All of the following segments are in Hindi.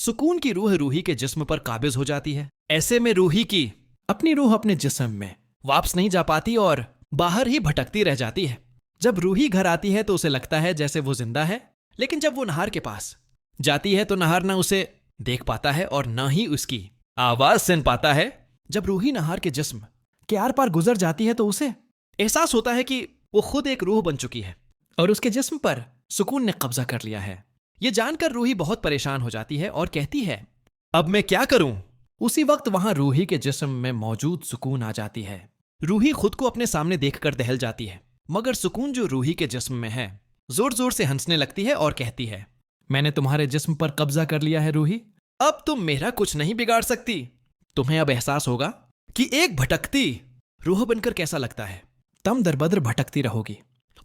सुकून की रूह रूही के जिस्म पर काबिज हो जाती है। ऐसे में रूही की अपनी रूह अपने जिस्म में वापस नहीं जा पाती और बाहर ही भटकती रह जाती है। जब रूही घर आती है तो उसे लगता है जैसे वो जिंदा है, लेकिन जब वो नहार के पास जाती है तो नहार ना उसे देख पाता है और ना ही उसकी आवाज सुन पाता है। जब रूही नहार के जिस्म के आर पार गुजर जाती है तो उसे एहसास होता है कि वो खुद एक रूह बन चुकी है और उसके जिस्म पर सुकून ने कब्जा कर लिया है। ये जानकर रूही बहुत परेशान हो जाती है और कहती है, अब मैं क्या करूं? उसी वक्त वहां रूही के जिस्म में मौजूद सुकून आ जाती है। रूही खुद को अपने सामने देखकर दहल जाती है, मगर सुकून जो रूही के जिस्म में है जोर जोर से हंसने लगती है और कहती है, मैंने तुम्हारे जिस्म पर कब्जा कर लिया है रूही, अब तुम मेरा कुछ नहीं बिगाड़ सकती। तुम्हें अब एहसास होगा कि एक भटकती रूह बनकर कैसा लगता है। तुम दरबदर भटकती रहोगी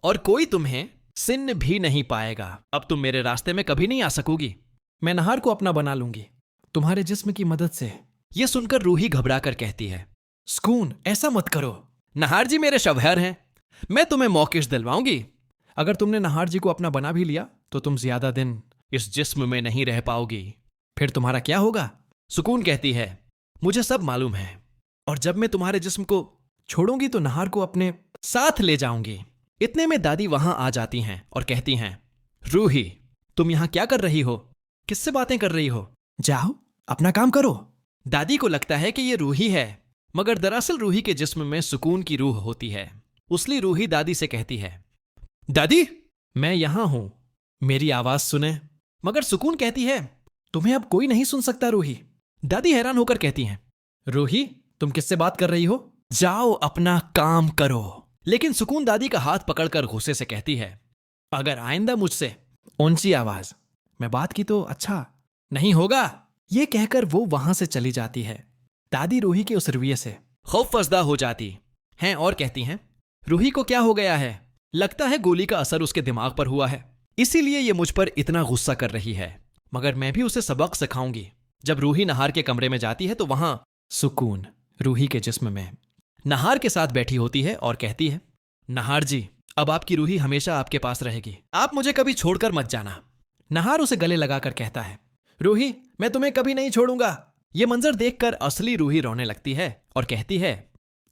और कोई तुम्हें सिन भी नहीं पाएगा। अब तुम मेरे रास्ते में कभी नहीं आ सकोगी। मैं नहार को अपना बना लूंगी तुम्हारे जिस्म की मदद से। यह सुनकर रूही घबरा कर कहती है, सुकून ऐसा मत करो, नहार जी मेरे शवहर हैं, मैं तुम्हें मौकिश दिलवाऊंगी। अगर तुमने नहार जी को अपना बना भी लिया तो तुम ज्यादा दिन इस जिस्म में नहीं रह पाओगी। फिर तुम्हारा क्या होगा? सुकून कहती है, मुझे सब मालूम है, और जब मैं तुम्हारे जिस्म को छोड़ूंगी तो नहार को अपने साथ ले जाऊंगी। इतने में दादी वहां आ जाती हैं और कहती हैं, रूही तुम यहां क्या कर रही हो? किससे बातें कर रही हो? जाओ अपना काम करो। दादी को लगता है कि ये रूही है, मगर दरअसल रूही के जिस्म में सुकून की रूह होती है। उसलिए रूही दादी से कहती है, दादी मैं यहां हूं, मेरी आवाज सुने। मगर सुकून कहती है, तुम्हें अब कोई नहीं सुन सकता रूही। दादी हैरान होकर कहती हैं, रूही तुम किससे बात कर रही हो? जाओ अपना काम करो। लेकिन सुकून दादी का हाथ पकड़कर गुस्से से कहती है, अगर आइंदा मुझसे ऊंची आवाज में बात की तो अच्छा नहीं होगा। ये कहकर वो वहां से चली जाती है। दादी रूही के उस रवैये से खौफजदा हो जाती हैं और कहती हैं, रूही को क्या हो गया है? लगता है गोली का असर उसके दिमाग पर हुआ है, इसीलिए ये मुझ पर इतना गुस्सा कर रही है। मगर मैं भी उसे सबक सिखाऊंगी। जब रूही नहार के कमरे में जाती है तो वहां सुकून रूही के जिस्म में नहार के साथ बैठी होती है और कहती है, नहार जी अब आपकी रूही हमेशा आपके पास रहेगी, आप मुझे कभी छोड़कर मत जाना। नहार उसे गले लगाकर कहता है, रूही मैं तुम्हें कभी नहीं छोड़ूंगा। यह मंजर देखकर असली रूही रोने लगती है और कहती है,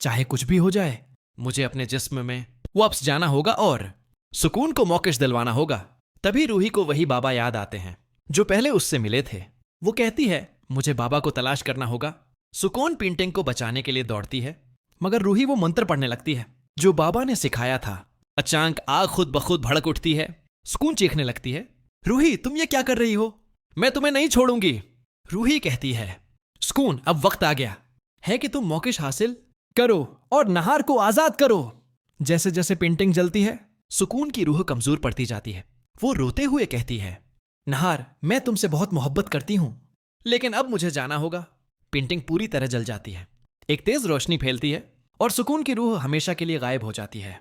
चाहे कुछ भी हो जाए मुझे अपने जिस्म में वापस जाना होगा और सुकून को मौकिश दिलवाना होगा। तभी रूही को वही बाबा याद आते हैं जो पहले उससे मिले थे। वो कहती है, मुझे बाबा को तलाश करना होगा। सुकून पेंटिंग को बचाने के लिए दौड़ती है, मगर रूही वो मंत्र पढ़ने लगती है जो बाबा ने सिखाया था। अचानक आग खुद ब खुद भड़क उठती है। सुकून चीखने लगती है, रूही तुम ये क्या कर रही हो? मैं तुम्हें नहीं छोड़ूंगी। रूही कहती है, सुकून अब वक्त आ गया है कि तुम मौकिश हासिल करो और नहार को आजाद करो। जैसे जैसे पेंटिंग जलती है सुकून की रूह कमजोर पड़ती जाती है। वो रोते हुए कहती है, नहार मैं तुमसे बहुत मोहब्बत करती हूं, लेकिन अब मुझे जाना होगा। पेंटिंग पूरी तरह जल जाती है। एक तेज रोशनी फैलती है और सुकून की रूह हमेशा के लिए गायब हो जाती है।